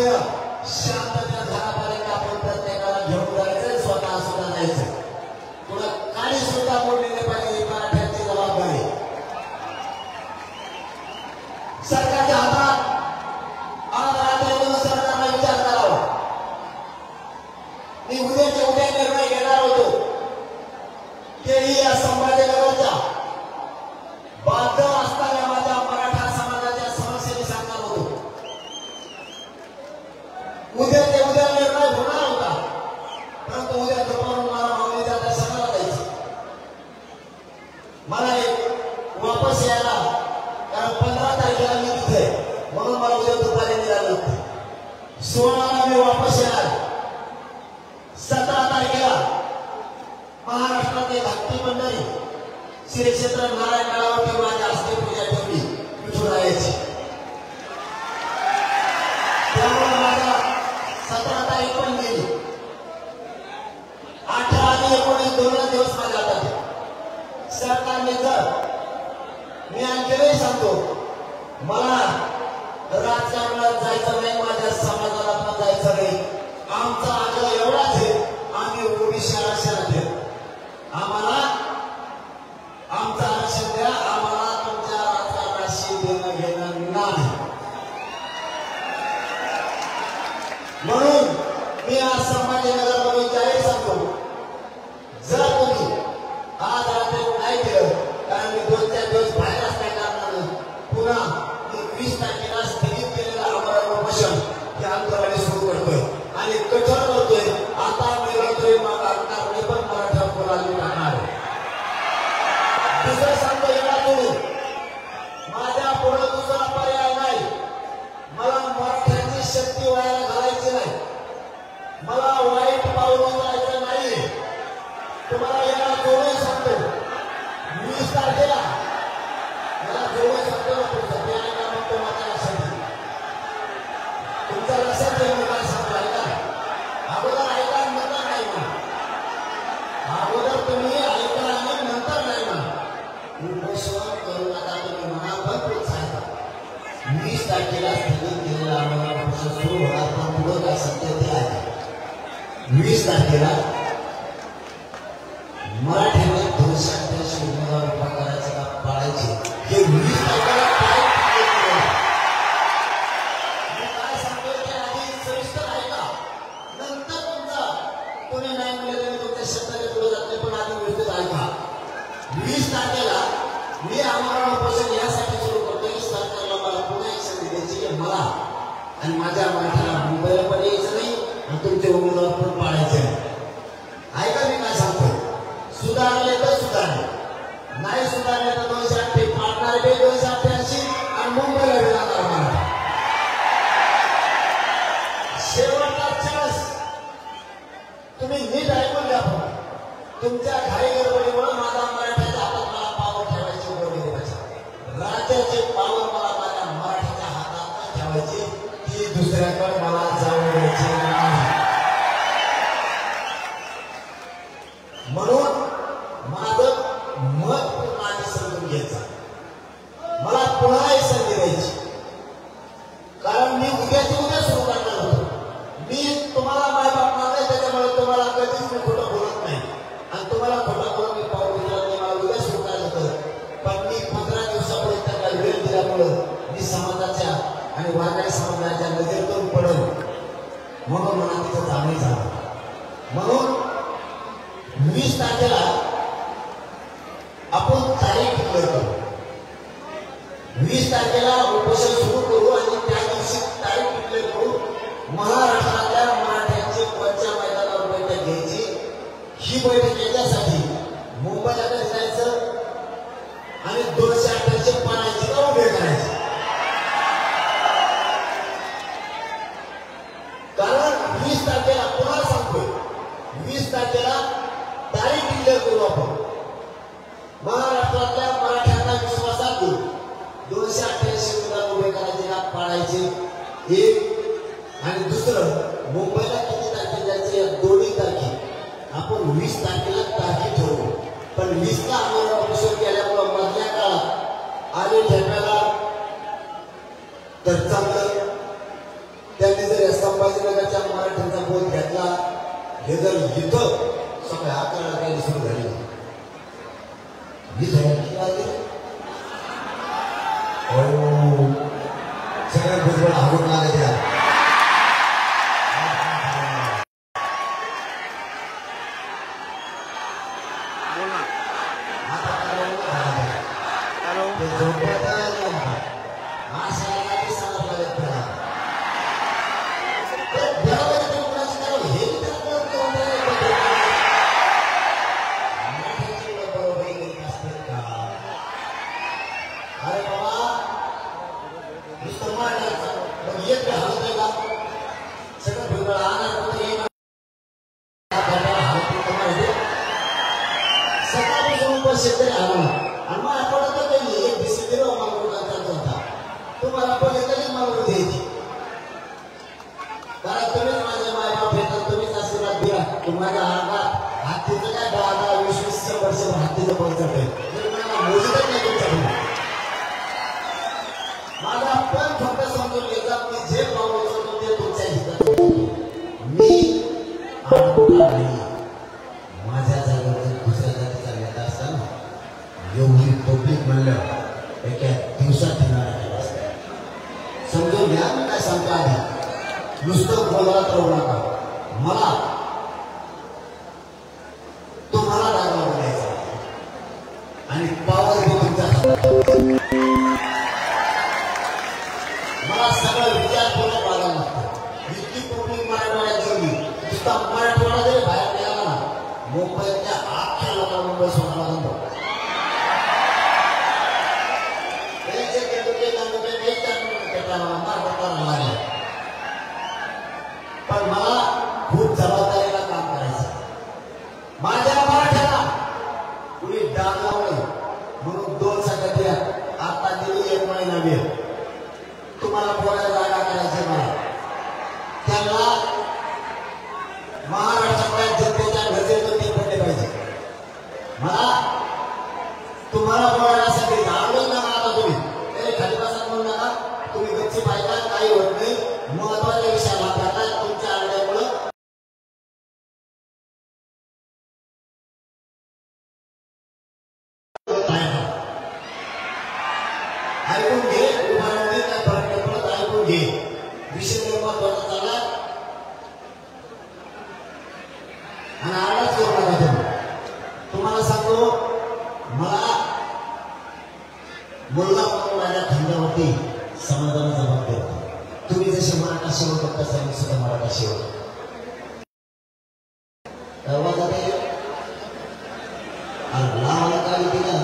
शांतता झाल्यापर्यंत आपण प्रत्येकाला घेऊन जायचं, स्वतः सुद्धा जायचं. पुन्हा काही सुद्धा बोललेले पाहिजे, मराठ्यांची जबाबदारी सरकारच्या हातात. आज रात्री सरकारला विचार करावा. मी उद्याच्या उद्या निर्णय घेणार होतो, तेही या संभाजीनगरच्या बांधव असणाऱ्या माझ्या मराठा समाजाच्या समस्येने सांगणार होतो. उद्याच्या उद्या निर्णय होणार होता, परंतु उद्या दुपारून मला माऊलीच्या दर्शनाला जायचं. मला एक वापस यायला, कारण 15 तारखेला मी तिथे, म्हणून मला उद्या दुपारी निघालं. 16ला मी वापस येणार. 17 तारखेला महाराष्ट्रातील भक्ती मंडळी श्री क्षेत्र नारायण गडावरती माझ्या हस्ते पूजा ठेवली विठुरायाची. त्यामुळे माझा 17 तारीख पण गेली. 18 आणि 19 दोन दिवस माझ्या हातात. सरकारने जर, मी आणखीनही सांगतो, मला राजकारणात जायचं नाही, माझ्या समाजाला पण जायचं नाही. आमचा आग्रह एवढाच आहे, आम्ही ओबीसी आरक्षण देऊ. आम्हाला आमचं आरक्षण द्या. आम्हाला तुमच्या राजकारणाशी देणं घेणं नाही. म्हणून मी आज संभाजीनगरमध्ये जाहीर सांगतो, जर तुम्ही आज रात्री नाही केलं, कारण मी 2-4 दिवस बाहेर असल्या कारणानं पुन्हा 20 तारखेला स्थगित केलेलं आमरण उपोषण हे आंदोलन सुरू करतोय आणि कठोर करतोय. आता मी रडतोय, मी पण मराठा पोरांनी टाकणार. दुसरं सांगतो, येणार तुम्ही माझ्या पुढे दुसरा पर्याय नाही. मला मराठ्यांची शक्ती वाया घालायची नाही. मला वाईट पाऊल उचलायचं नाही. तुम्हाला याला जोडून सांगतो, 20 तारखेला मला जोडून सांगतो ना, तुमचं ते ऐका, मग तो माझ्या लक्षात येईल. तुमच्या लक्षात येईल मी काय सांगतो. ऐका, अगोदर ऐका, नंतर नाही म्हणा. अगोदर तुम्ही ऐका आणि नंतर नाही म्हणा. उपोषण करू नका तुम्ही म्हणा, पण प्रोत्साहन. 20 तारखेला स्थगित केलेला आम्हाला उपोषण सुरू होणार, पण पुढं काय सत्य ते आहे. 20 तारखेला मराठ्याने 288 उमेदवार उभा करायचे का पाळायचे, हे 20 तारखेला काय सांगतोय ते आधी सविस्तर ऐका. नंतर तुमचा कोणी नाही मिळाले मी तुमच्या शब्दाने पुढे जात नाही, पण आधी विरोध ऐका. 20 तारखेला मी आमरण उपोषण यासाठी सुरू करतो की सरकारला मला पुन्हा एक संधी द्यायची की मला आणि माझ्या मराठ्याला मुंबईला पण यायचं नाही आणि तुमचे उमेदवार पण पाळायचे नाही. ऐका मी काय सांगतोय. सुधारले तर सुधारले, नाही सुधारले तर 288 पाळणार बे 288 आणि मुंबईला जाणार मला. शेवटचा चान्स तुम्ही नीट ऐकून घ्या. तुमच्या घाई गडबडीमुळे माझा मराठ्याच्या हातात मला पावर ठेवायची उभं पाहिजे. राज्याचे पावर मला माझ्या मराठ्याच्या हातात ठेवायची, ती दुसऱ्याकडे मला जाऊ द्यायची नाही. म्हणून माझं मत पूर्ण समजून घ्यायचं. मला पुन्हा एक संधी द्यायची, कारण मी उद्याची उद्या सुरू करणार होतो. मी तुम्हाला मायबाप मानले, त्याच्यामुळे तुम्हाला कधीच मी खोटं बोलत नाही आणि तुम्हाला खोटं बोलून मी पाऊल उचलत नाही. मला उद्या सुरू करायचं होतं, पण मी 15 दिवसापूर्वी त्यांना वेळ दिल्यामुळं मी समाजाच्या आणि वारकरी समाजाच्या नजरेतून पडल, म्हणून मला तिथं जाणे झालं. म्हणून 20 तारखेला आपण तारीख डिक्लेअर करू. 20 तारखेला उपोषण सुरू करू आणि त्या दिवशी तारीख डिक्लेअर करू. महाराष्ट्रातल्या मराठ्यांची कोणत्या मैदानावर बैठक घ्यायची, ही बैठक याच्यासाठी मुंबईला कधी जायचं आणि 288 पाण्याची का उभे करायचे. कारण 20 तारखेला पुन्हा सांगतोय, 20 तारखेला तारीख डिक्लेअर करू आपण. महाराष्ट्रातल्या मराठ्यांना विश्वासात घेऊ. 288 उमेदवार उभे करायचे का पाळायचे, एक. आणि दुसरं, मुंबईला किती तारखे जायचे या दोन्ही तारखे आपण 20 तारखेला तारखे ठरवू. पण 20ला आम्हाला उपोषण केल्यामुळं मधल्या काळात आले ठेकायला तर चांगलं त्यांनी जर जर इथं सकाळी 11 वाजता सुरू झाली सगळ्या भुजबळ आवडून आले त्या शेतकरी आला आणि मग आपण काही एक दिसते होता तुम्हाला पण मला द्यायची कारण तुम्हीच माझे मायबाप येतात तुम्हीच आशीर्वाद द्या तुम्हाला हातीचं काय 10-20 वर्ष हातीचं पंचट आहे मोजतच नाही तुमच्याकडे माझा पण फक्त समजून घ्यायचा मी जे पाऊल उचलतो ते तुमच्या हिताचं मी नाही माझ्या जागेवर दुसऱ्या जातीचा नेता असताना एवढी पब्लिक म्हणलं एका दिवसात येणार समजून घ्या मी काय सांगतो आधी नुसतं बोलत राहू नका मला तुम्हाला डायलॉग द्यायचा आणि पावर हे तुमच्या हातात मला सगळं विचारपूर्वक वागायला लागतं इतकी पब्लिक मराठवाड्यात जेवली नुसता मराठवाडा जरी बाहेर गेला ना मुंबईतल्या अख्ख्या लोकांना मुंबई सोडायला सांगतो पण मला खूप जबाबदारीला काम करायचं माझ्या मराठ्याला कुणी डाग लावले म्हणून 2 संगती आता दिली 1 महिना वेळ तुम्हाला बोलायला जागा करायची मला त्यांना महाराष्ट्रातल्या जनतेच्या गरजेतून ते पडले पाहिजे मला तुम्हाला बोलायसाठी आवडेल ना मला तुम्ही खाली बसा म्हणून नका तुम्ही गच्ची पाहिजे काही होत नाही महत्वाच्या विषयाला करताय तुमच्या आरड्यामुळं ऐकून घे उभारणी काय फरक पडत ऐकून घे विषय महत्वाचा चालला आणि आरडाच करू नका तुम्ही तुम्हाला सांगतो मला मुलगा म्हणून माझ्या खांद्यावरती समाजाला जबाबदारी होती तुम्ही जसे मराठा सेवक होता तसा मी सुद्धा मराठा सेवक लावायला काय केलं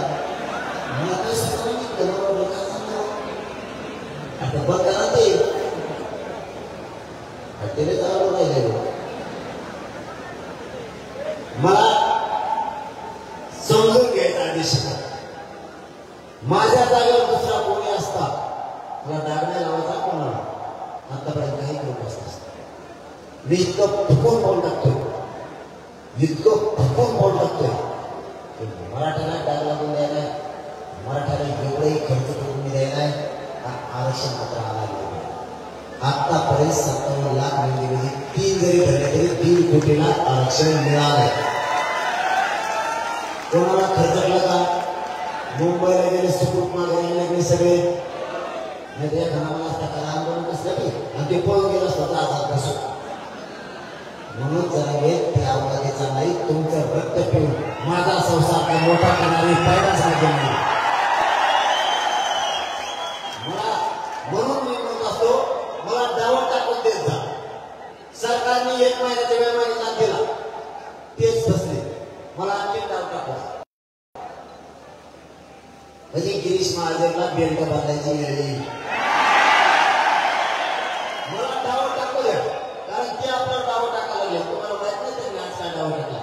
मला काही सांगितलं आता बंद करा ते जावं राहिले मला समजून घ्यायचा आदेश माझ्या जागेवर दुसरा कोणी असता मला डागण्या लावायचा कोणाला आतापर्यंत काही लोक असतात मी इतकं फुकून बोल टाकतोय इतकं फुकून बोल टाकतोय मराठ्याला डाग लागून द्यायला मराठ्याला एवढंही खर्च करून द्यायला आरक्षण मात्र आला आतापर्यंत 57 लाख म्हणजे 3 जरी धरले तरी 3 कोटीला आरक्षण मिळालं कोणाला खर्चला का मुंबईला गेले सुकुट मागे गेले सगळे म्हणजे घराला असता आंदोलन कसलं की आणि ते पळून गेलं स्वतः आजाद बसू म्हणून जरा त्या अवघातीचा नाही तुमचं रक्त पिऊन माझा संसार काय मोठा करणारी फायदा साध्य नाही मला म्हणून मी म्हणत असतो मला डावं टाकून देत जा सरकारने 1 महिन्याच्या वेळ मागितला दिला तेच बसले मला आणखी डाव टाकला म्हणजे गिरीश महाजनला बेल्ट बांधायची वेळ मला डाव टाकू द्या कारण ते आपला डाव टाकायला लागले तुम्हाला माहित नाही त्यांनी आज काय डाव टाकला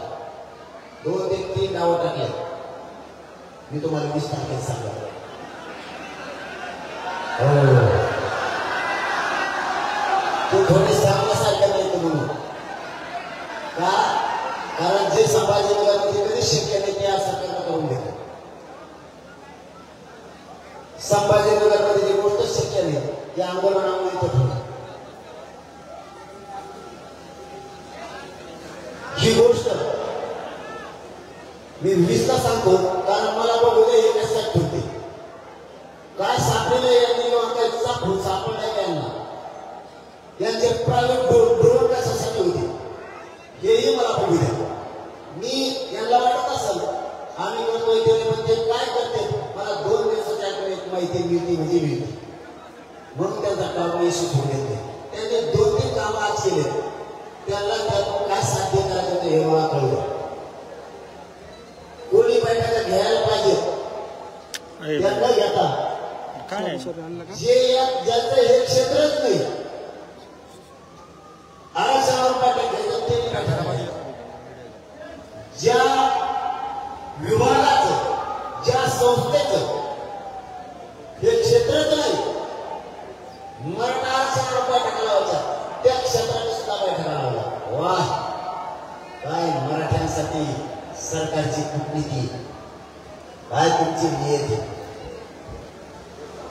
2 ते 3 डाव टाकले मी तुम्हाला 20 तारखेला सांगतो तू थोडे सांगण्यासारखं नाही म्हणून का कारण जे संभाजीनगरमध्ये कधी शक्य नाही ते आज सरकारनं करून देतं संभाजीनगरमध्ये जी गोष्ट शक्य नाही या आंदोलनामुळे इथं ठेवलं ही 20ला सांगतो, कारण मला बघू दे हे कशात ठेवते, काय सापडले यांनी किंवा काय सापडलाय का यांना, यांचे प्रायव्हेट ड्रोन कशासाठी होते हेही मला बघू द्या. मी यांना वाटत असेल आम्ही करतोय ते, पण ते काय करते मला 2 दिवसाच्या एक माहिती मिळते म्हणजे मिळते, म्हणून त्यांचा काम यशस्वी होऊ देते. त्यांनी 2-3 कामं आज केले, त्यांना त्यातून काय साध्य करायचं ते हे मला कळलं. कोणी बैठका घ्यायला पाहिजे त्यांना घेता, जे ज्याचं हे क्षेत्रच नाही आरक्षणावर बैठक घ्यायचं ते बैठका पाहिजे. ज्या विभागाचं ज्या संस्थेचं हे क्षेत्रच नाही, मराठा आरक्षणावर बैठका लावायच्या, त्या क्षेत्राने सुद्धा बैठका लावल्या. वाह, काय मराठ्यांसाठी सरकारची कूटनीती, काय तुमची नियती.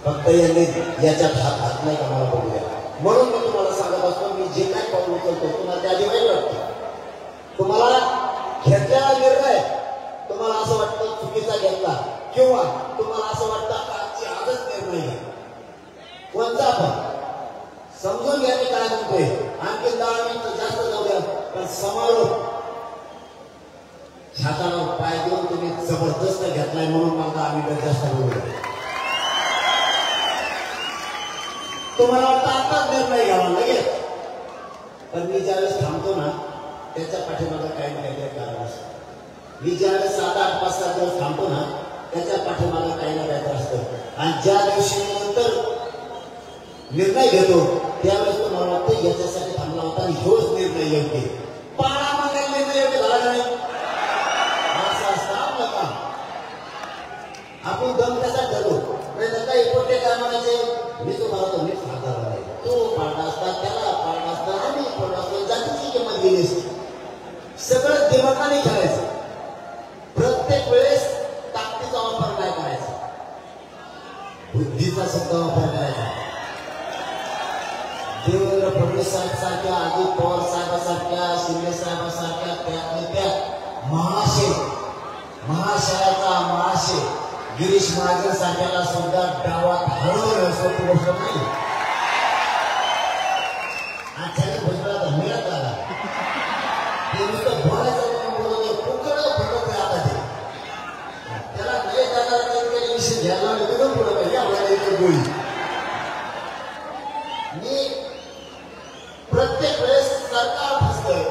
फक्त यांनी याच्यात हात घातलाय का मला बघू द्या. म्हणून मी तुम्हाला सांगत असतो, मी जे काय पाऊल उचलतो तुम्हाला त्या आधी वाईट वाटतं. तुम्हाला घेतलेला निर्णय तुम्हाला असं वाटतं चुकीचा घेतला, किंवा तुम्हाला असं वाटतं आजची आजच निर्णय घ्या, कोणता पण समजून घ्या. मी काय म्हणतोय, आणखी 10 मिनिटं जास्त जाऊ द्या, पण समारोप हाताला पाय देऊन तुम्ही जबरदस्त घेतलाय, म्हणून मला 10 मिनिटं जास्त बोलू. तुम्हाला वाटतं आताच निर्णय घ्यावा लगेच, पण मी ज्यावेळेस थांबतो ना त्याच्या पाठीमागं काही ना काहीतरी कारण असतं. मी ज्यावेळेस 7-8, 5-7 दिवस थांबतो ना त्याच्या पाठीमागं काही ना काहीतरी असतं. आणि ज्या दिवशी नंतर निर्णय घेतो त्यावेळेस तुम्हाला वाटतं याच्यासाठी थांबला होता आणि ह्योच निर्णय योग्य. पाळा मागायला निर्णय योग्य झाला नाही, असं असतं आपलं काम. आपण दम कसा ठरवू, नाही तर काही पोटे काय म्हणायचे, मी तुम्हाला तो मीच हातात आहे, तो पाडला असता, त्याला पाडला असता, आम्ही पडला असतो, जातीची किंमत गेली असती. सगळं दिमागाने खेळायचं. प्रत्येक वेळेस ताकदीचा वापर काय करायचा, बुद्धीचा सुद्धा वापर करायचा. देवेंद्र फडणवीस साहेब सारख्या, अजित पवार साहेबांसारख्या, शिंदे साहेबांसारख्या त्या महाशयाचा महाशय गिरीश महाजन सारख्याला सुद्धा डावात हळवलं सोपी गोष्ट नाही. आजच्या भुजबळात मिळत आला ते नुसतं बोलायचं बोलत कुकर फटत आता ते त्याला नाही जाणार काही विषय घ्यायला एकदम पुढे पाहिजे आपल्याला एक गोळी. मी प्रत्येक वेळेस सरकार फसतंय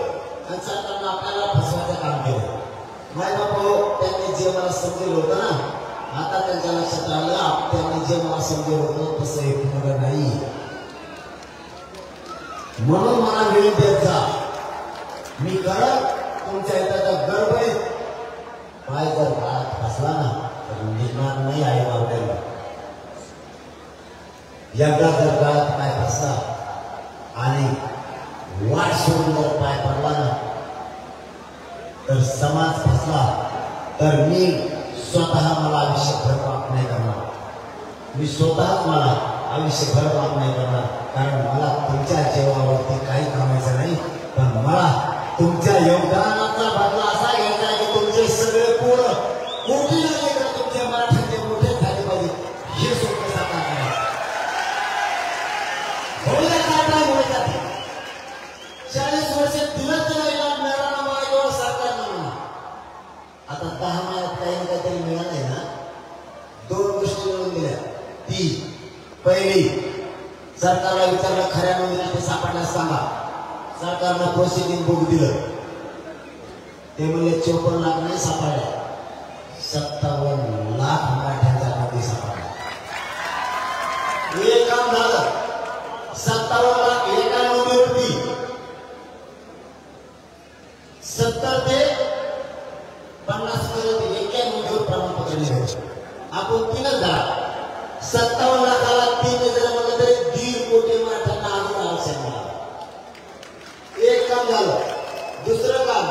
आणि सरकारनं आपल्याला फसवायचं काम केलं. माय बापू त्यांनी जे मला समजेल होतं ना, आता त्यांच्या लक्षात आलं त्यांनी जे मला समजेल होतं तसं हे पुढं नाही. म्हणून मला वेळ देत जा, मी करत तुमच्या इथं गर्भ आहे. पाय जर काळात फसला ना तर निघणार नाही आहे बाबड्याला. एकदा जर काळात पाय फसला आणि वाट सोडून जर पाय पडला ना तर समाज फसला तर मी स्वतः मला आयुष्यभर पाप नाही करणार. मी स्वतःच मला आयुष्यभर पाप नाही करणार, कारण मला तुमच्या जीवावरती काही कामायचं नाही, पण मला तुमच्या योगदानाचा बदला असा घ्यायचा की तुमचे सगळे पोरं मोठी झाले तर तुमच्या मराठ्याचे मोठे झाले पाहिजे, हे सोपं साकार करायचं. होऊया काय काय बोलायचं 40 वर्ष दिलं तर मिळाला मला एवढं साकार म्हणून. आता 10 महिन्यात काही ना काहीतरी मिळालंय ना. 2 गोष्टी मिळून दिल्या. ती पहिली, सरकारला विचारलं खऱ्या नोंदणी ते सापडल्यास सांगा. सरकारनं प्रोसिडिंग बुक दिलं, ते म्हणजे 54 लाख नाही सापडल्या, 57 लाख मराठ्यांच्या नोंदी सापडल्या. हे काम झालं. 57 लाख एका नोंदीवरती 70 ते 50 पर्यंत एका नोंदीवर प्रमाणपत्र दिलं. आपण 3च झाला. 57 लाखाला 3 जर म्हणलं तरी 1.5 कोटी मराठ्यांना आजच आरक्षण मिळालं. एक काम झालं. दुसरं काम,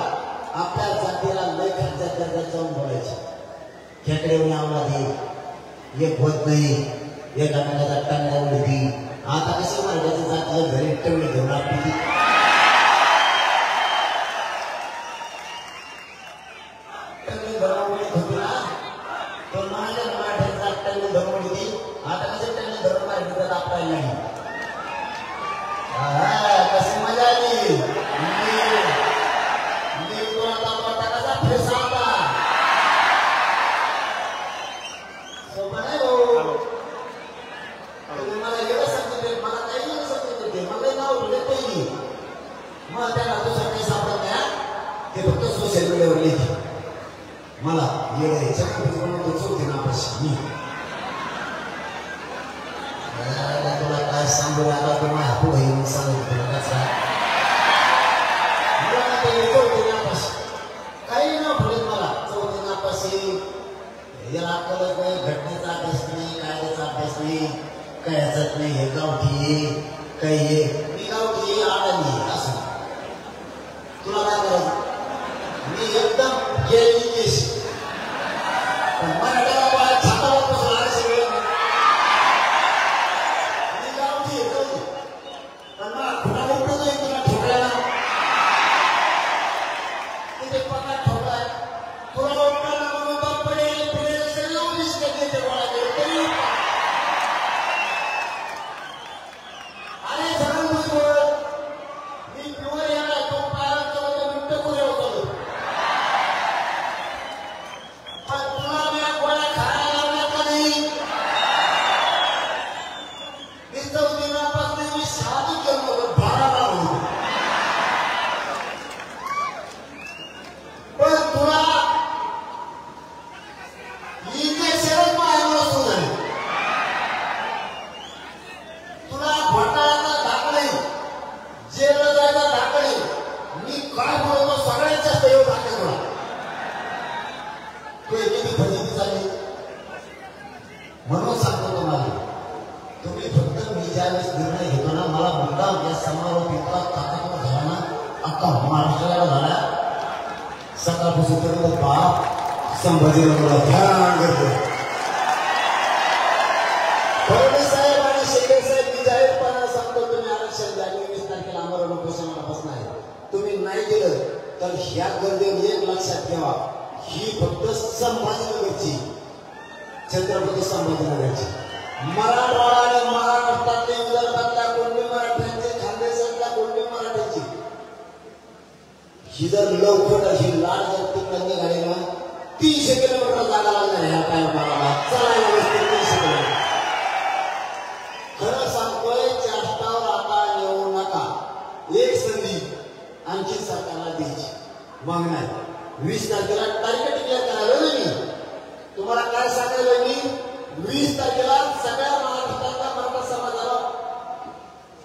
आपल्या जातीला लय खर्चात दर्जात जाऊन बोलायचं. खेकडेवरून आवडा एक होत नाही, एक अनाचा टंगा उडती. आता कसं मराठ्याच्या जातीला घरी तेवढे घेऊन आपली टंगडी भरवून म्हणाले मराठ्यांचा अट्टाने धरून होती आता कसं त्यांनी धरून माहिती तर आपल्याला नाही कशी मजा आली कसा फेसा होता सोपा नाही भाऊ मला एवढं सांगितलं मला काही एवढं सांगितलं मला नाव उलट नाही मग त्याला दुसरं काही सापडत नाही ते फक्त सोशल मीडियावर लिहिते मला येणं चौथी नापाशी मी तुला काय सांगू आता तुम्हाला पुढे येऊन सांगितलं चौथी नापाशी काही ना पुढे मला चौथी नापाशी याला कळत नाही घटनेचा अभ्यास नाही कायद्याचा अभ्यास नाही काय ह्याचाच नाही हे गावठी काही हे मी गावठी आडानी असं तुला काय करायचं मी एकदम गेली केस पण मराठ्याला बाहेर छातावर बसला सगळं मी गावठी येतो पण मला खुणा उठतो नाही तुला ठोकल्याला तिथे पक्का ठोकलाय तुला उठताना मग बाप पडेल पुढे सगळं उलीस करते ते गोळा केलं तरी अरे जगन भुजबळ मी प्युअर याला तो पाया केला मिनिट पुढे होतो पण तुला मी गोळ्या खायला लावल्या का नाही मी 14 नापासून मी शादी केलं होतं 12 होतो पण तुला इंजेक्शनच मारलं सुद्धा तुला घोटाळ्याचा दाखले जेलला जायचा दाखले मी काय बोलतो सगळ्यात जास्त येऊ दाखले तुला तू किती फजिती झाली म्हणून सांगतो तुम्हाला तुम्ही फक्त मी ज्यावेळेस निर्णय घेतो ना मला मुद्दाम या समारोप इतका ताकदवर झाला ना अख्खा महाराष्ट्राला झाला सकाळपासून तर बाप संभाजीरावला ध्यान करतो फडणवीस साहेब आणि शेखर साहेब मी जाहीरपणे सांगतो तुम्ही आरक्षण द्या 20 तारखेला आमरण उपोषणाला बसणार आहे तुम्ही नाही दिलं तर ह्या गर्दीवर एक लक्षात ठेवा ही फक्त संभाजीनगरची छत्रपती संभाजीनगरची मराठवाडा आणि महाराष्ट्रातले विदर्भातल्या कोणते मराठ्यांचे खानदेशातल्या कोणते मराठ्यांची ही जर लवकर ही लाल जर तिकडे निघाली ना 300 किलोमीटर जागा लागणार ह्या काय मला चालायला व्यवस्थित 300 किलोमीटर खरं सांगतोय चाष्टावर आता येऊ नका एक संधी आणखी सरकारला द्यायची मग नाही 20 तारखेला तारीख डिक्लेअर करायला मी तुम्हाला काय सांगायला मी 20 तारखेला सगळ्या महाराष्ट्रातल्या मराठा समाजाला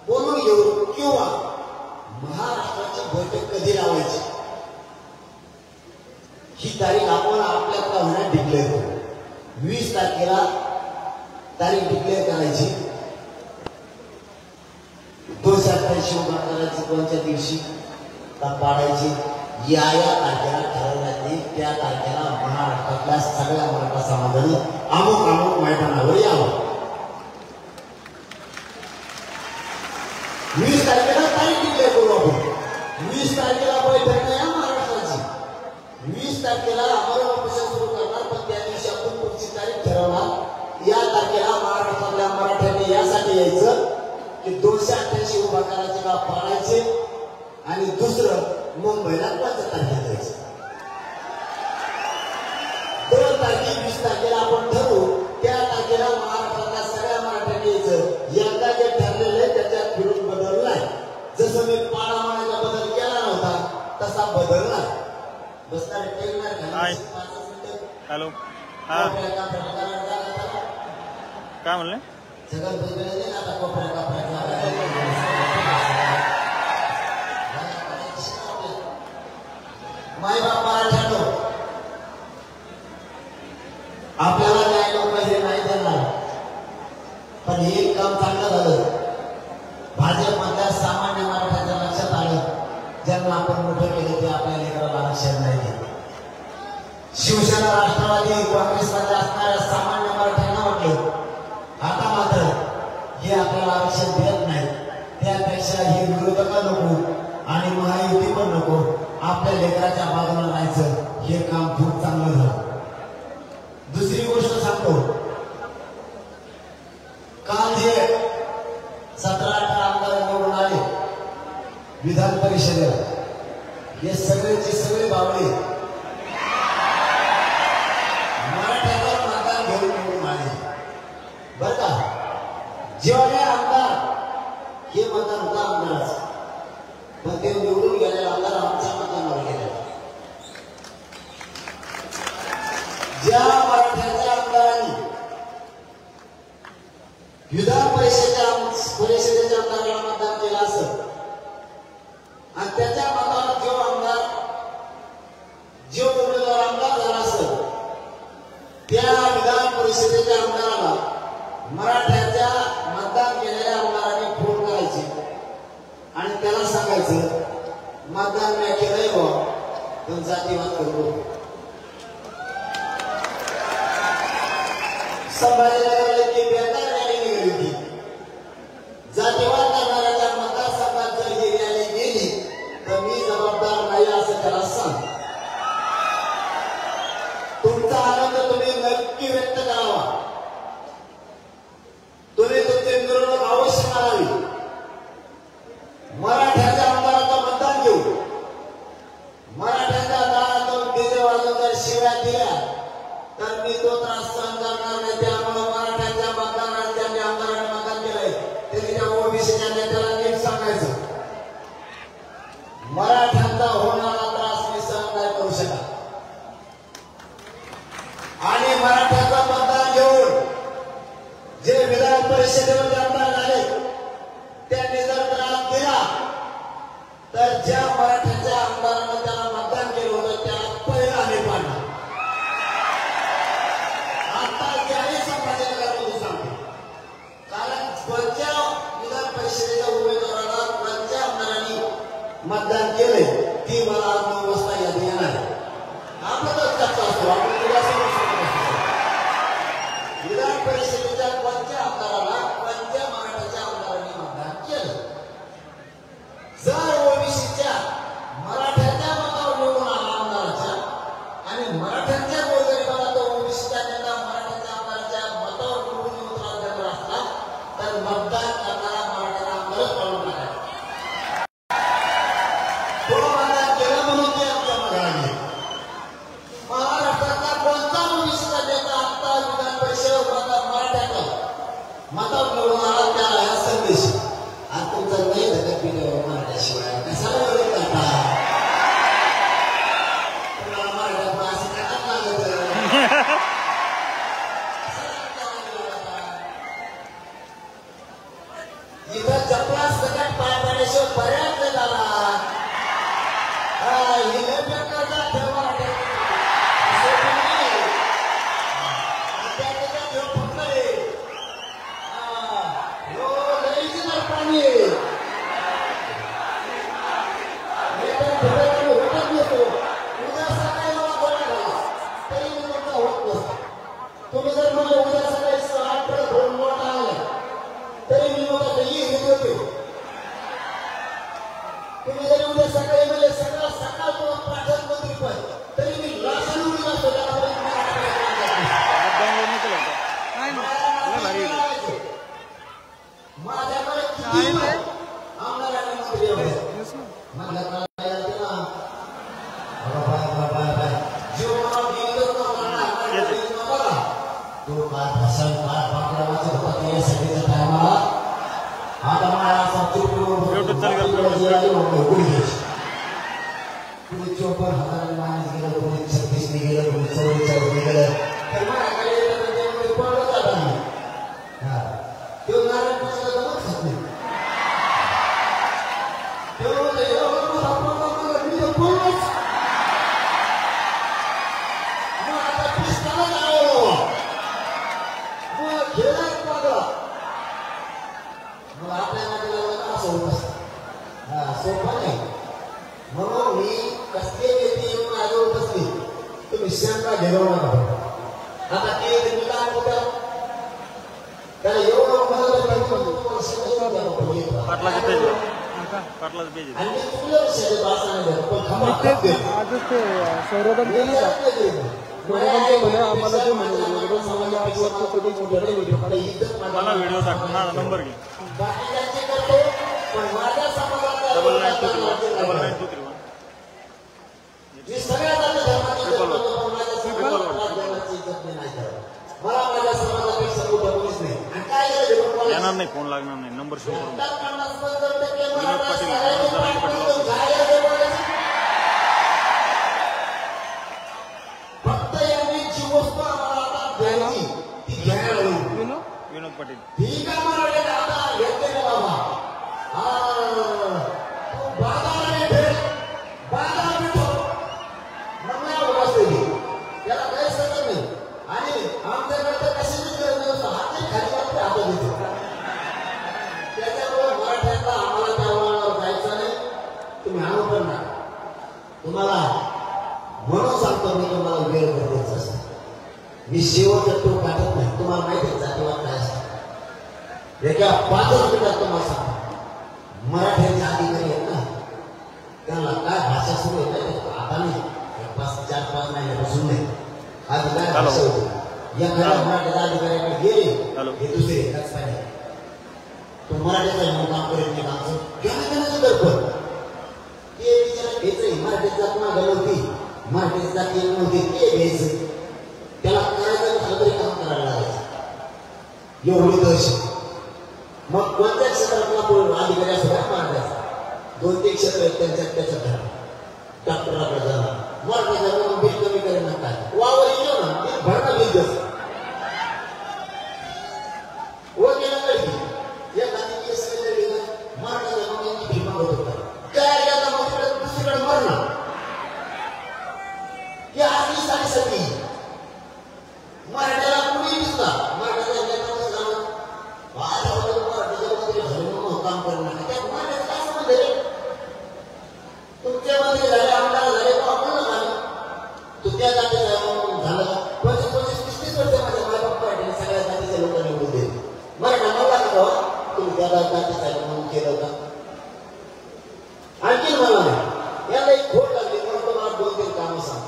बोलून घेऊ किंवा महाराष्ट्राची बैठक कधी लावायची ही तारीख आपण आपल्या होण्यात डिक्लेअर करू 20 तारखेला तारीख डिक्लेअर करायची 287 उभा करायची कोणत्या दिवशी पाडायची या तारखेला ठरवण्यात येईल त्या तारखेला महाराष्ट्रातल्या सगळ्या मराठा समाजानं अमुक अमुक मैदानावर यावं 20 तारखेला तारीख डिक्लेअर करू आपण 20 तारखेला बैठक नाही महाराष्ट्राची 20 तारखेला आमरण उपोषण सुरू करणार पण त्या दिवशी आपण पुढची तारीख ठरवणार या तारखेला महाराष्ट्रातल्या मराठ्यांनी यासाठी यायचं की 288 उभा करायचे का पाडायचे आणि दुसरं मुंबईला 5 तारखेला जायचं 2 तारखे 20 तारखेला आपण ठरवू त्या तारखेला महाराष्ट्रातल्या सगळ्या मराठ्यांनी यायचं यंदा जे ठरलेलं आहे त्याच्यात फिरून बदल नाही जसं मी पाडा मानाचा बदल केला नव्हता तसा बदल नाही बसणार टेकणार हॅलो हा काय म्हणले जगन भुजबळ आता कोपऱ्या माय बाप मराठ्यानो आपल्याला न्याय लोक हे नाही देणार पण एक काम चांगलं झालं भाजपमधल्या सामान्य मराठ्याच्या लक्षात आलं ज्यांना आपण मोठं केलं ते आपल्या लेकराला आरक्षण नाही देत शिवसेना राष्ट्रवादी काँग्रेसमध्ये असणाऱ्या सामान्य मराठ्यांना वाटलं आता मात्र हे आपल्याला आरक्षण देत नाही त्यापेक्षा हे विरोधक नको आणि महायुती पण नको आपल्या लेकराच्या बाजूला राहायचं हे काम खूप चांगलं झालं दुसरी गोष्ट परिषदेला हे सगळेचे सगळे बावळे मराठ्यावर मतदान घेऊन निवडून आले बर का. जेवढे आमदार हे मतदान होता आमदाराच, पण ते निवडून गेलेला आमदार आमच्या मतदानावर गेलेला. ज्या मराठ्याच्या आमदारांनी विधान परिषदेच्या आमदाराला मतदान केलं असं आणि त्याच्या मतावर जो उमेदवार आमदार झाला असेल त्या विधान परिषदेच्या आमदाराला मराठ्याच्या मतदान केलेल्या आमदारांनी फोन करायचे आणि त्याला सांगायचं मतदान मी केलंय हो पण जातीवाद करतो. संभाजीनगरला ती बेकार रॅली निघाली होती. जातीवाद करणाऱ्याच्या मतदारसंघात जर ही रॅली गेली तर मी जबाबदार नाही असं त्याला सांग. तुमचा आनंद तुम्ही नक्की व्यक्त करावा. तुम्ही तुमची मिरवणूक अवश्य मारावी. मराठ्याच्या आमदाराचं मतदान घेऊ. मराठ्याच्या दारातून डीजे वाजवून जर शिव्या दिल्या तर मी तो त्रास सहन करणार नाही. त्यामुळे मराठ्याच्या मतदारांनी ज्यांनी आमदारांनी मतदान केलंय त्यांनी त्या ओबीसीच्या नेत्याला नीट सांगायचं मराठ्यांचा होणारा त्रास मी सहन नाही करू शकत. आणि मराठ्याचं मतदान घेऊन जे विधान परिषदेमध्ये आमदार झाले त्यांनी जर त्रास दिला तर ज्या मराठ्याच्या आमदारांना त्याला मतदान केलं होतं त्याला पहिला आम्ही पाडणार. आता ज्याने संभाजीनगरमध्ये सांगतो कारण कोणत्या विधान परिषदेच्या उमेदवाराला कोणत्या आमदारांनी मतदान केलंय ती मला आज 9 वाजता यादी येणार. आपला तर चर्चा असतो आपण विधान परिषदेच्या कोणत्या आमदाराला कोणत्या मराठ्याच्या आमदारांनी मतदान केलं. जर ओबीसीच्या मराठ्याच्या मतावर निवडून आला आमदाराच्या आणि मराठ्यांच्या गोरगरिबाला तो ओबीसीच्या नेता मराठ्याच्या आमदाराच्या मतावर निवडून येऊन त्रास देणार असला तर मतदान करणारा मराठ्याचा आमदारच पळून टाकायचा. तो मतदान केलं म्हणून ते आमच्या मागे महाराष्ट्रातला कोणता ओबीसीचा नेता आता विधान परिषद मराठ्याचा मतावर निवडून आला त्याला हा संदेश आणि तुमचा नाही धकट पिढीवर मराठ्याशिवाय कशाला विरोध करता. तुम्हाला मराठ्यात असं काय लागत इथं चपला सकट पाय पाण्याशिवाय पर्याय नाही झाला. हे प्रकारचा ठेवा तुम्ही जर मला उद्या सकाळी 8 2 नोट आले तरी मी मला दही घेत होते. तुम्ही जरी उद्या सकाळी म्हणजे सकाळ तुम्हाला पाठवत नव्हती पण तरी मी लासून उडी लागतो. माझ्याकडे किती आमदारांनी मंत्री एवढे मला कोणी 54,000 माणूस गेलं, कोणी 36 गेलं, कोणी 44 गेलं तर माझ्याकडे पळत जाता नाही. तो नारायण पासाला जमत खात नाही. सोपा नाही म्हणून मी कसले व्यक्ती येऊन माझ्यावर बसली तुम्ही शंका घेऊ नका. आता ते मुला कुठं त्याला एवढं मला व्हिडिओ टाकून नंबर घे. बाकीच्यांचे करतो पण माझ्या समाजातल्या डबल नाईन लोकांना टू राज्य डबल नाही. नाईन टू थ्री वन मी सगळ्या जाती धर्माची इज्जत ट्रिपल वन. करतो, पण माझ्या समाजात राज्याची इज्जत मी नाही करत. मला माझ्या समाजापेक्षा मोठं कोणीच नाही. आणि काय करायचं पण मला येणार नाही, फोन लागणार नाही, नंबर शो करून 50% विनोद मराठा पाटील, सगळ्यांनी विनोद पाटील पाठवून ऑफिस. जायला ते बोलायचं. फक्त यांनी जी वस्तू आम्हाला आता द्यायची ती घ्यायला हवी. विनोद पाटील. ठीक आहे मराठ्याने आता घेतले ना बाबा. तू बाजाराने भेट, बाजार भेटो. मग नाही उगाच दिली. त्याला काही सगळं नाही. आणि आमच्याकडे तर कशाची गरज नाही. हाती खाली आपल्या हातात येतो. त्याच्यामुळे मराठ्यांना आम्हाला त्या वळणावर जायचं नाही. तुम्ही आणू पण ना. तुम्हाला म्हणून सांगतो मी, तुम्हाला वेळ गरजेचा असतो. मी शेवटचा टोक काढत नाही. तुम्हाला माहिती आहे जातीवाद काय असतं. एका 5 मिनिटात तुम्हाला सांगतो. मराठ्याचे अधिकारी आहेत ना, त्यांना काय भाषा सुरू आहे ना, आता नाही 4-5 महिन्यापासून नाही. आधी काय भाषा होती. एखाद्या मराठ्याच्या अधिकाऱ्याकडे गेले हे दुसरे एकाच पाहिजे. तो मराठीचा म्हणून काम करेल नाही आमचं केव्हा दर्पण ते विचार घ्यायचं. मराठीची जात मागं नव्हती, मराठीची जाती नव्हती, ते घ्यायचं. त्याला करायचं झालं तरी काम करायला लागायचं. एवढी दहशत. मग कोणत्या क्षेत्रातला अधिकारी असतो काय मराठ्याचा 2-3 क्षेत्र आहेत त्याच्यात डॉक्टराकडे जाणार मराठा जाऊन बिल कमी करेल ना काय वावर येऊ ना ते भरणा बिल देत वर गेला तरी एखादी केस केली मराठा जाऊन यांची भीमा होत होता काय याचा मग दुसरीकडे मरणं ही आधी साडेसाठी मराठ्याला कुणी दिसतात मराठ्याच्या नेत्यामध्ये जाणं काम करणार त्यात मराठ्याचं काय संबंध आहे. तुमच्या मध्ये झाले आमदार झाले तो आपण झालं तू त्या जातीचा झालं 25-30 वर्ष माझ्या मायबाप पार्टीने सगळ्या जातीच्या लोकांना निवडून दिले. मराठा मला का तुम्ही त्या जातीचा म्हणून केलं का. आणखी मला नाही याला एक खोट लागली म्हणून तुम्हाला 2-3 कामं सांग.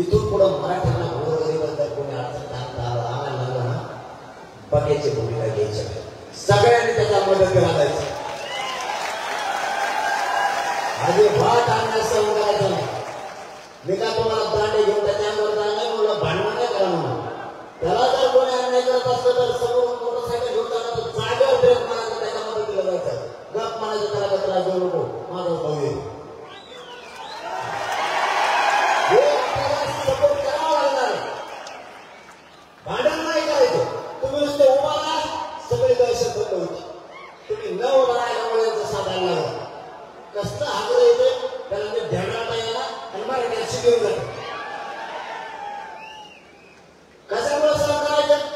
इथून पुढं मराठ्यांना गोरगरीबांना कोणी अडचण आम्हाला लागलं ना बघायची भूमिका घ्यायची. सगळ्यांनी त्याच्या मदतीला जायचं. आधी भात आणण्यास करायचं नाही. मी का तुम्हाला दांडे घेऊन त्याच्यावर जाणार मला भांडण नाही करा म्हणून. त्याला जर कोणी अन्याय करत असलं तर समोर मोटरसायकल घेऊन जाणार तर जागेवर ब्रेक मारायचं त्याच्या मदतीला जायचं. गप मारायचं त्याला त्याला जाऊ नको माझा भाऊ येईल. हे आपल्याला सपोर्ट करावा लागणार. भांडण नाही करायचं. तुम्ही नुसते उभा राहा सगळी दहशत बंद होती. तुम्ही न उभा राहिल्यामुळे साधायला लागला कसलं हागलं येते त्याला ते ध्यानात यायला आणि मराठ्याशी घेऊन जाते. कशामुळे सहन करायचं.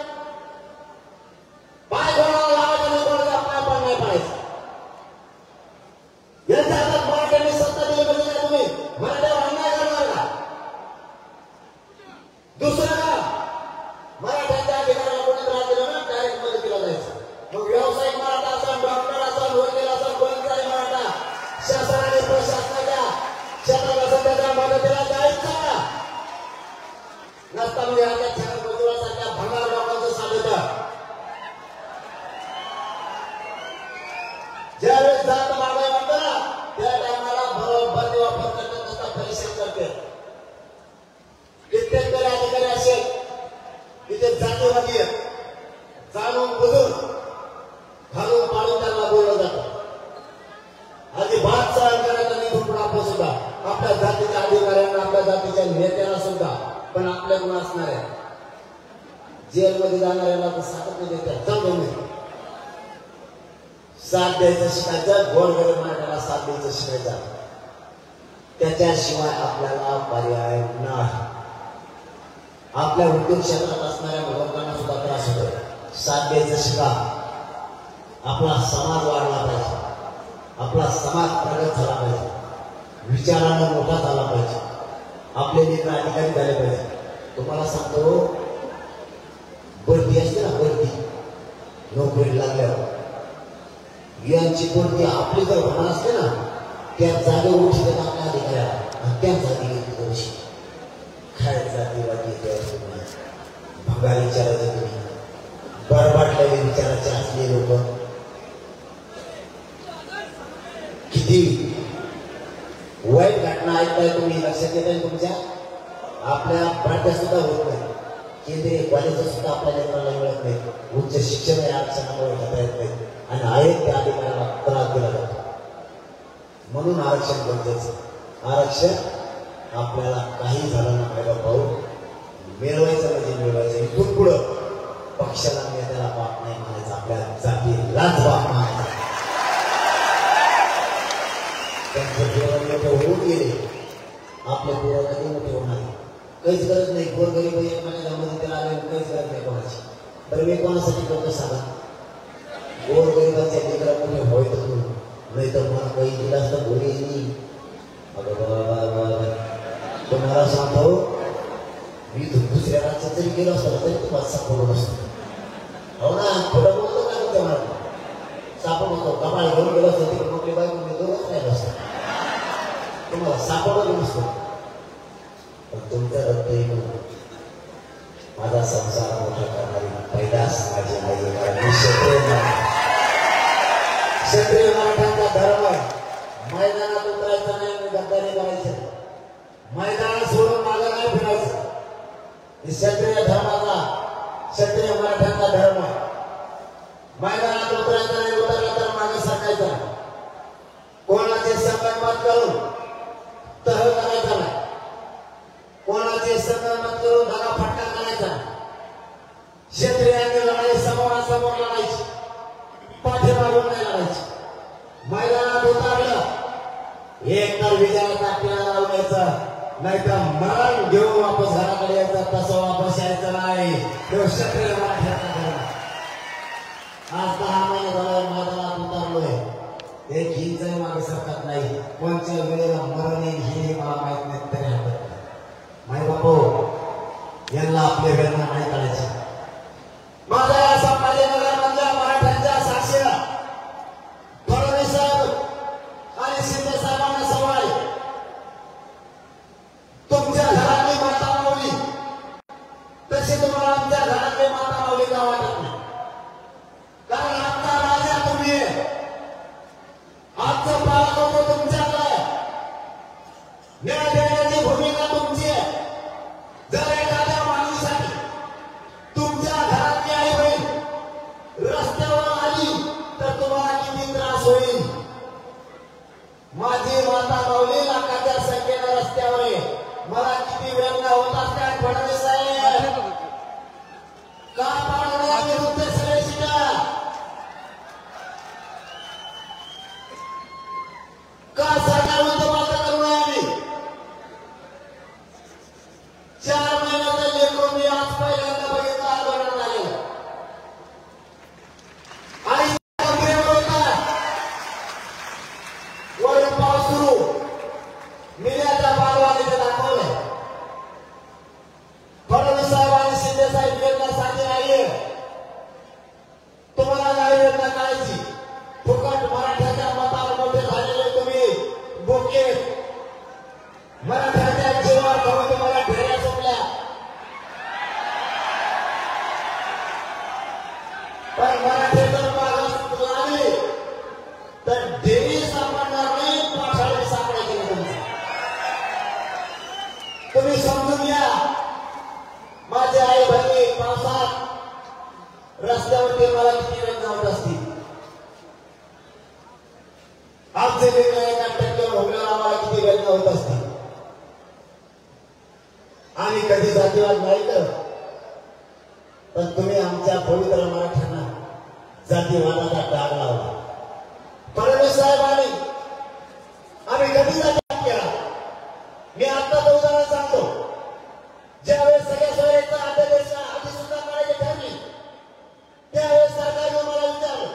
पाय कोणाला लावायचं नाही कोणाचा पाय पण नाही पाडायचा. यांच्या हातात मराठ्यांनी सत्ता दिली म्हणजे काय तुम्ही मराठ्यावर अन्याय करणार का. दुसरं का मराठ्यांच्या अधिकाराला कोणी त्रास दिला ना डायरेक्ट मदतीला जायचं. मग व्यावसायिक मराठा असेल डॉक्टर असेल वकील असेल कोणताही मराठा शासनाने प्रशासनाच्या क्षेत्रात असेल त्याच्या मदतीला जायचं नसता. म्हणजे आता छगन भुजबळासारख्या भंगार लोकांचं साधतं. ज्यावेळेस जात मागाय म्हणतो ना त्या टायमाला बरोबर वापर करतात त्याचा परिश्रम करते. कित्येक तरी अधिकारी असेल तिथे जातीवादी जाणून बुजून घालून पाडून त्यांना बोललं जातं. आधी भात सहन करायचा नाही खूप आपण सुद्धा आपल्या जातीच्या अधिकाऱ्यांना आपल्या जातीच्या नेत्यांना सुद्धा पण आपल्याकडून असणाऱ्या जेलमध्ये जाणाऱ्याला तर साथ नाही देतात जमून नाही. साथ द्यायचं शिकायचं गोरगरीब मराठ्याला साथ द्यायचं शिकायचं त्याच्याशिवाय आपल्याला पर्याय नाही. आपल्या उद्योग क्षेत्रात असणाऱ्या लोकांना सुद्धा त्रास होतो. साथ द्यायचं शिका. आपला समाज वाढला पाहिजे. आपला समाज प्रगत झाला पाहिजे. विचारांना मोठा झाला पाहिजे. आपले नेते अधिकारी झाले पाहिजे. तुम्हाला सांगतो भरती असते ना भरती नोकरी लागल्यावर यांची भरती आपली जर होणार असते ना त्या जागेवर उठी देतात आपल्या अधिकाऱ्याला त्या जागी दिवशी काय जातीवादी भंगार विचारायचे तुम्ही बरबाटलेले विचाराचे असले लोक घटना ऐकताय तुम्ही, लक्षात येत आहे तुमच्या? आपल्या प्राध्या सुद्धा होत नाही, केंद्रीय कॉलेज सुद्धा आपल्या लेकराला मिळत नाही, उच्च शिक्षण या आरक्षणामुळे घेता येत नाही आणि आहेत त्या अधिकाऱ्याला त्रास दिला जातो. म्हणून आरक्षण गरजेचं. आरक्षण आपल्याला काही झालं ना पाहिजे भाऊ, मिळवायचं म्हणजे मिळवायचं. इथून पुढं पक्षाला नेत्याला बाप नाही म्हणायचं, आपल्या जातीलाच बाप म्हणायचं. त्यांचं जीवन मोठे होऊन गेले, आपल्या पोरं कधी मोठे होणार काहीच गरज नाही. गोरगरीब एकमेकांच्या मदतीला आले, काहीच गरज नाही कोणाची. तर मी कोणासाठी करतो सांगा? गोरगरिबांच्या लेकरा मोठे व्हायचं नाही तर मला काही दिला असतं घोडी येईल. तुम्हाला सांगतो, मी दुसऱ्या राज्यात जरी गेलो असतो तरी तुम्हाला सापडून असतो. हो ना, थोडं बोलतो का तुमच्या मला सापडून होतो. कपाळ घेऊन गेलो असतो तिकडे मोकळी बायको मी दोघंच राहिलो असतो, तुम्हाला सापडून नसतो. पण तुमच्या रक्त येऊन माझा संसार मोठा करणारी पैदास माझी आई, कारण मी क्षत्रिय मराठ्यांचा धर्म. मैदानात उतरायचं नाही, मी गद्दारी करायचं, मैदानात सोडून मागं नाही फिरायचं. क्षत्रिय धर्माचा, क्षत्रिय मराठ्यांचा धर्म. मैदानात उतरायचं नाही, उतरलं तर मागे सरकायचं. कोणाचे संगनमत करून तह करायचा नाही, कोणाचे संगनमत करून धगाफटका करायचा. क्षत्रियांनी लढाई समोरासमोर लढायची, पाठीमागून नाही लढायची. मैदानात उतरलं एक तर विजयाचा आपल्याला लावण्याचा, नाहीतर मरण घेऊन वापस घराकडे यायचं. तसं वापस यायचं नाही. तो क्षत्रिय मराठ्याचा धर्म. आज 10 महिने झालं मैदानात उतरलोय, एक हिंचही मागे सरकत नाही. कोणत्या वेळेला मरण येईल हे मला माहित नाही, तरी हरकत नाही. माय बापू, यांना आपले वेदना नाही करायचे. माझा या संभाजीनगरमधल्या मराठ्यांच्या साक्षीला फडणवीस साहेब आणि शिंदे साहेबांना सवाल आहे, तुमच्या घरातली माता माऊली तशी तुम्हाला आमच्या घरातली माता माऊली का वाटत नाही? कारण आमचा राजा तुम्ही, आजचं पालक होतो तुमच्याकडे, न्याय देण्याची भूमिका तुमची आहे. जर एखाद्या माणूसाठी तुमच्या घरातली आई बहीण रस्त्यावर आली तर तुम्हाला किती त्रास होईल? माझी माता माऊली लाखाच्या संख्येनं रस्त्यावर आहे, मला किती वेदना होत असतात. फडणवीस साहेब का पाडणे आम्ही तुमचे सगळे शिका? का सरकारविरुद्ध मात्र करू नये आम्ही? 4 महिन्याचा लेकरू मी आज पहिल्यांदा बघितलं आंदोलन झालेलं. आणि वरून पाऊस सुरू, मिल्याच्या बालवाडीचं दाखवलंय. फडणवीस साहेब आणि शिंदे साहेब योजनासाठी नाहीये, तुम्हाला नाही योजना करायची. फुकट मराठ्याच्या मतावर मोठे झालेले तुम्ही बोके, मराठ्याच्या जीवावर खाऊन तुम्हाला ढेऱ्या सुटल्या. पण मराठी जर मागास लागली तर देवी सापडणार नाही, पाठाळी सापडायची नाही. तुमची तुम्ही समजून घ्या. माझे आई बहिणी पावसात रस्त्यावरती मला किती वेदना होत असतील. आमचे लेकरं 1% भोगल्यावर आम्हाला किती वेदना होत असतील. आम्ही कधी जातीवाद नाही करत, पण तुम्ही आमच्या पवित्र मराठ्यांना जातीवादाचा डाग लावला. फडणवीस साहेबांनी आम्ही कधी जातीवाद केला? मी आता तो उदाहरण सांगतो. ज्यावेळेस सगळ्या सोयीचा अधिसूचना करायची ठरली त्यावेळेस सरकारने मला विचारलं,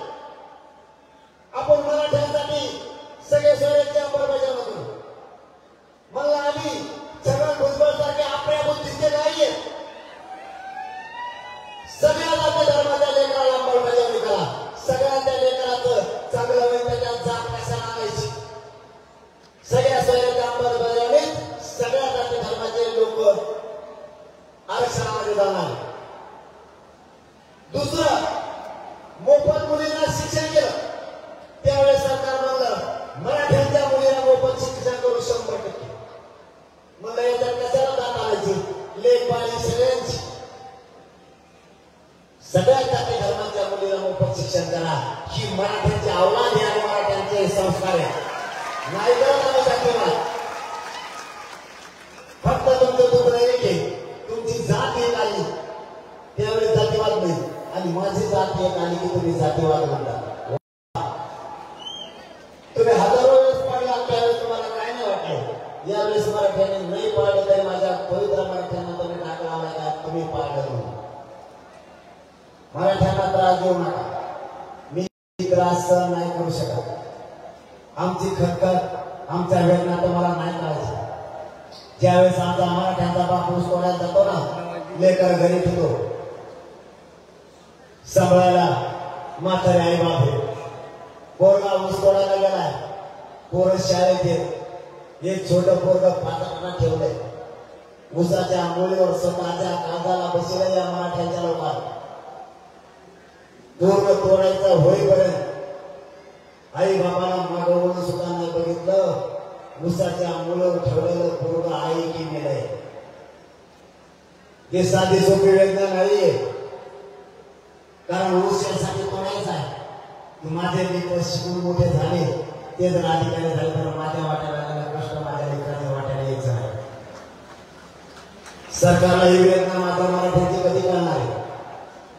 आपण मराठ्यांसाठी सगळे सोयीची अंमलबजावणी करू. मला आम्ही सगळं भुजबळ सारखे आपल्या बुद्धीचे नाहीये. सगळ्या जाती धर्माच्या लेकराला अंमलबजावणी करा. सगळ्यांच्या लेकराचं चांगलं होईल, त्याच्या जात कशाला आणायची? सगळ्या सोयीच्या अंमलबजावणीत सगळ्या जाती धर्माचे लोक आरक्षणामध्ये जाणार. दुसरं, मोफत मुलींना शिक्षण केलं. त्यावेळेस सरकार म्हणलं मराठ्यांच्या मुलींना मोफत शिक्षण करू 100%. सगळ्या जाती धर्माच्या मुलीला मोफत शिक्षण करा. ही मराठ्यांची अवलाद आहे आणि मराठ्यांचे संस्कार आहे. नाही करत आम्ही जातीवाद. फक्त तुमचं दुःख एक आहे, तुमची जात एक आली त्यावेळेस जातीवाद नाही, आणि माझी जात एक आली की तुम्ही जातीवाद म्हणता. तुम्ही हजारो वेळेस पाडला त्यावेळेस तुम्हाला काय नाही वाटलं. यावेळेस मराठ्यांनी नाही पाळलं तरी माझ्या पवित्र मराठ्यांना तुम्ही टाक लावला का तुम्ही पाळलं म्हणून. मराठ्यांना त्रास देऊ नका. मी त्रास सहन नाही करू शकत. आमची खतखत आमच्या वेदना तुम्हाला नाही करायची. ज्यावेळेस आमचा मराठ्यांचा बाप ऊस तोडायला जातो ना, लेकर घरी ठेवतो सांभाळायला म्हातारे आई बाप आहे. पोरगा ऊस तोडायला गेलाय, पोरं शाळेत येत. एक छोटं पोरग फाटाफाटा ठेवलंय ऊसाच्या मुलीवर, स्वतःच्या काळजाला बसले या मराठ्यांच्या लोकांना. पोरग तोडायचं होईपर्यंत आई बाबाला मागवून सुद्धा नाही बघितलं. ऊसाच्या मुलावर ठेवलेलं पोरग आई की मेलंय. हे साधी सोपी वेदना नाहीये, कारण ऊस यासाठी तोडायचा आहे. माझे लेकर शिकून मोठे झाले, ते जर अधिकारी झाले तर माझ्या वाट्याला कष्ट माझ्या लेकरांच्या वाट्याला यायचं आहे. सरकारला ही वेदना माझ्या मराठ्याची कधी करणार आहे?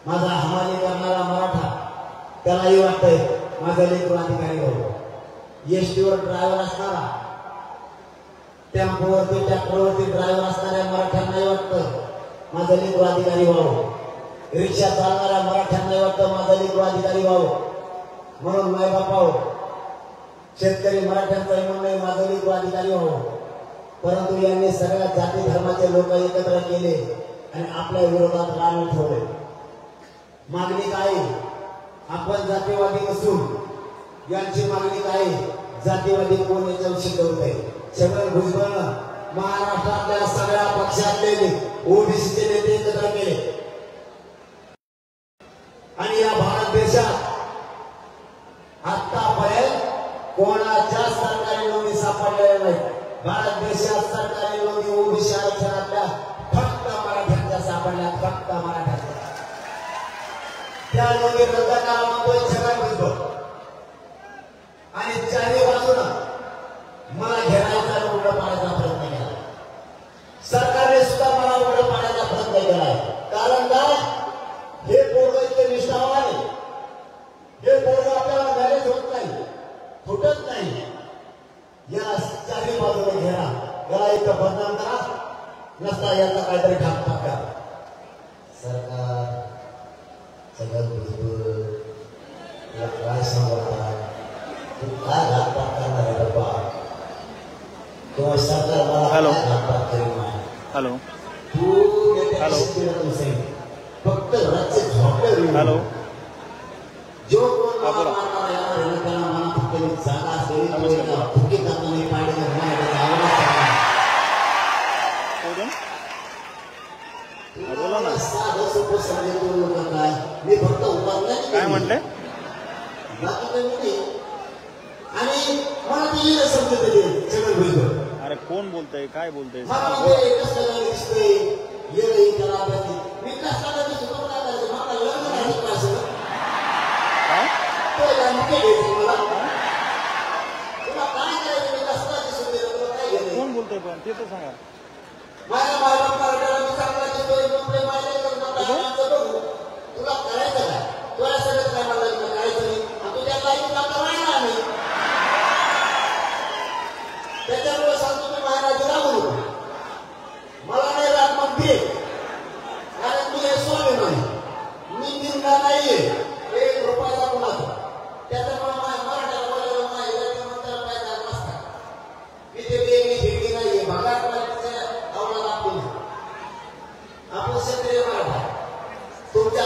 माझा हमाली करणारा मराठा त्यालाही वाटतंय माझा लेकर अधिकारी हो. एसटीवर ड्रायव्हर असणारा, टेम्पोवरती ट्रॅक्टरवरती ड्रायव्हर असणाऱ्या मराठ्यांनाही वाटतं माझा लेकर अधिकारी व्हावं. रिक्षा चालणाऱ्या मराठ्यांनाही वाटतं माझा लेकर अधिकारी व्हावं. म्हणून माय बापाव, शेतकरी मराठ्यांचाही म्हणणं आहे माझा लेकर अधिकारी व्हावं. परंतु यांनी सगळ्या जाती धर्माचे लोक एकत्र केले आणि आपल्या विरोधात रान ठेवले. मागणी काय? आपण जातीवादी नसून यांची मागणी काय? जातीवादी कोण याच्यावर शिकवतंय? छगन भुजबळनं महाराष्ट्रातल्या सगळ्या पक्षातले ओबीसीचे नेते एकत्र केले आणि या भारत देशात आतापर्यंत कोणाच्या सरकारी नोंदी सापडलेल्या नाहीत. भारत देशात सरकारी नोंदी ओबीसी आरक्षणातल्या फक्त मराठ्यांच्या सापडल्या, फक्त मराठ्यांच्या. त्या नोंदी रद्द करा म्हणतोय छगन भुजबळ आणि चारी बाजूनं मला घेरायचा आणि उघडं पाडायचा प्रयत्न केला. सरकारने सुद्धा मला उघडं पाडायचा प्रयत्न केलाय. कारण काय? हे पोरग इतके निष्ठावान आहे. हे पोरग आपल्याला मॅरेज होत नाही, फुटत नाही. या चारी बाजूने घेरा, याला इतकं बदनाम करा, नसता याचा काहीतरी ठाकठाक करा. सरकार सगळं भुजबळ काय सांगतात, तू काय घातपात करणार आहे बाबा? किंवा सरकार मला घातपात करेल नाही. हॅलो तू फक्त राज्य झोपले. हॅलो जो कोण मला मारणार याला त्याला मला फक्त जागा असेल फुके टाकून पाडे साधं सोपं सांगितलं लोक काय मी फक्त उभारलं काय म्हटले? आणि मला ते समजत छगन भुजबळ. अरे कोण बोलतय, काय बोलतय? मला एकच दिसतंय येईल त्याला मी कशाला दिसतो मला लग्न नाही पाहिजे काय? तुला काय करायचं? मी कसला दिसून दिलं तुला काय घेतलं? कोण बोलतोय पण ते तर सांगा. माझ्या मायबापाला मी चांगला दिसतोय, तुला करायचं काय? तुला सगळं काय मला लग्न करायचं नाही आणि तुझ्या लाईफला करायला नाही. त्याच्यामुळे सांगतो मी महाराज राहू मला नाही राहत मग दे, कारण मी हे स्वामी नाही, मी निंदा नाहीये एक रुपयाचा कुणाचा. त्याच्यामुळे मराठ्याला बोलायला म्हणतात पाहिजे नसता. मी ते देवी फिरकी नाहीये, भागात आवडा लागतो. आपण क्षत्रिय मराठा तुमच्या